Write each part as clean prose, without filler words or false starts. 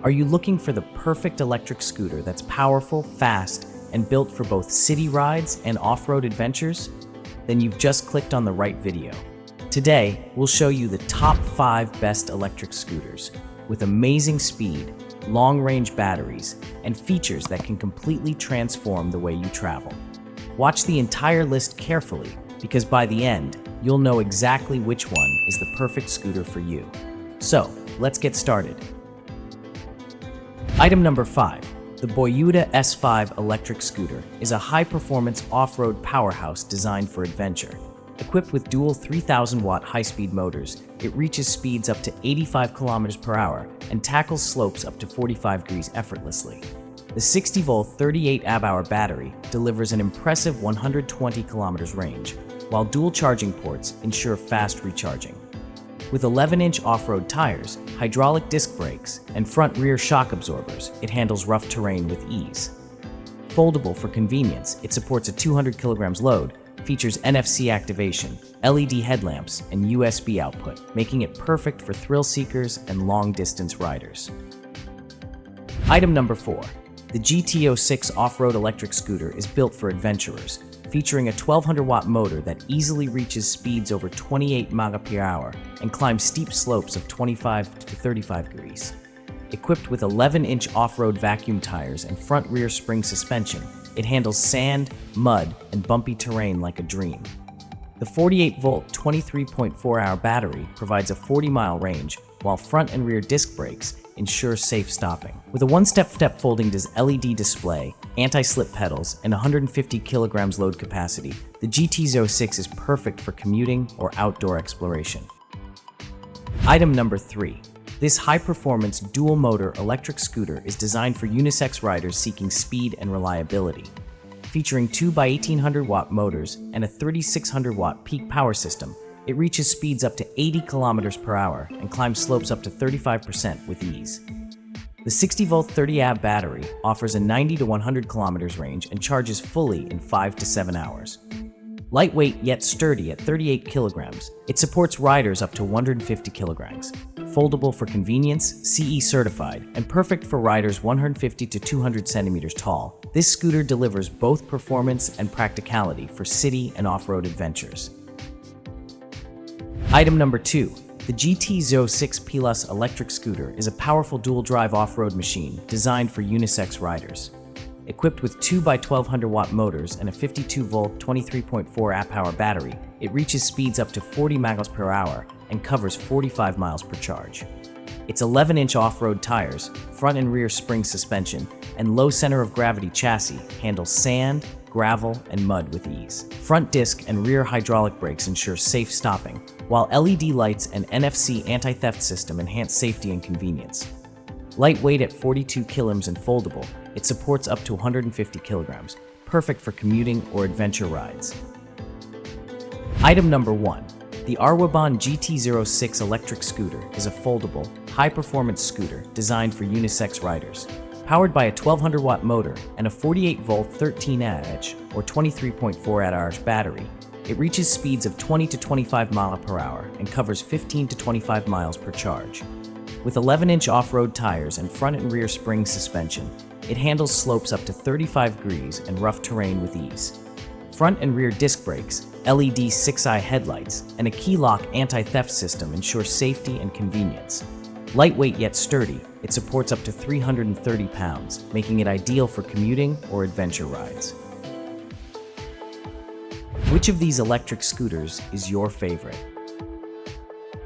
Are you looking for the perfect electric scooter that's powerful, fast, and built for both city rides and off-road adventures? Then you've just clicked on the right video. Today, we'll show you the top 5 best electric scooters with amazing speed, long-range batteries, and features that can completely transform the way you travel. Watch the entire list carefully because by the end, you'll know exactly which one is the perfect scooter for you. So, let's get started. Item number 5. The Boyuda S5 electric scooter is a high-performance off-road powerhouse designed for adventure. Equipped with dual 3,000-watt high-speed motors, it reaches speeds up to 85 km per hour and tackles slopes up to 45 degrees effortlessly. The 60-volt 38 Ah battery delivers an impressive 120 km range, while dual charging ports ensure fast recharging. With 11-inch off-road tires, hydraulic disc brakes, and front-rear shock absorbers, it handles rough terrain with ease. Foldable for convenience, it supports a 200 kilograms load, features NFC activation, LED headlamps, and USB output, making it perfect for thrill seekers and long-distance riders. Item number 4. The GTO6 off-road electric scooter is built for adventurers, featuring a 1200-watt motor that easily reaches speeds over 28 mph and climbs steep slopes of 25 to 35 degrees. Equipped with 11-inch off-road vacuum tires and front-rear spring suspension, it handles sand, mud, and bumpy terrain like a dream. The 48-volt 23.4-hour battery provides a 40-mile range, while front and rear disc brakes ensure safe stopping. With a one-step folding LED display, anti-slip pedals, and 150 kilograms load capacity, the GTO6 is perfect for commuting or outdoor exploration. Item number 3. This high-performance dual-motor electric scooter is designed for unisex riders seeking speed and reliability. Featuring 2x1800-watt motors and a 3600-watt peak power system, it reaches speeds up to 80 km per hour and climbs slopes up to 35% with ease. The 60-volt 30 Ah battery offers a 90 to 100 km range and charges fully in 5 to 7 hours. Lightweight yet sturdy at 38 kilograms, it supports riders up to 150 kilograms. Foldable for convenience, CE certified, and perfect for riders 150 to 200 centimeters tall, this scooter delivers both performance and practicality for city and off-road adventures. Item number 2. The GTO6 Plus electric scooter is a powerful dual-drive off-road machine designed for unisex riders. Equipped with 2x1200-watt motors and a 52-volt 23.4 Ah battery, it reaches speeds up to 40 miles per hour and covers 45 miles per charge. Its 11-inch off-road tires, front and rear spring suspension, and low center of gravity chassis handle sand, gravel, and mud with ease. Front disc and rear hydraulic brakes ensure safe stopping, while LED lights and NFC anti-theft system enhance safety and convenience. Lightweight at 42 kilograms and foldable, it supports up to 150 kilograms, perfect for commuting or adventure rides. Item number 1. The Arwabond GTO6 electric scooter is a foldable, high-performance scooter designed for unisex riders. Powered by a 1200-watt motor and a 48-volt 13Ah or 23.4Ah battery, it reaches speeds of 20 to 25 mph and covers 15 to 25 miles per charge. With 11-inch off-road tires and front and rear spring suspension, it handles slopes up to 35 degrees and rough terrain with ease. Front and rear disc brakes, LED 6-eye headlights, and a key-lock anti-theft system ensure safety and convenience. Lightweight yet sturdy, it supports up to 330 pounds, making it ideal for commuting or adventure rides. Which of these electric scooters is your favorite?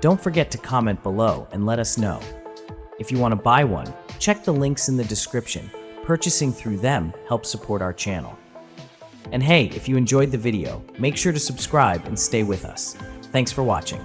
Don't forget to comment below and let us know. If you want to buy one, check the links in the description. Purchasing through them helps support our channel. And hey, if you enjoyed the video, make sure to subscribe and stay with us. Thanks for watching.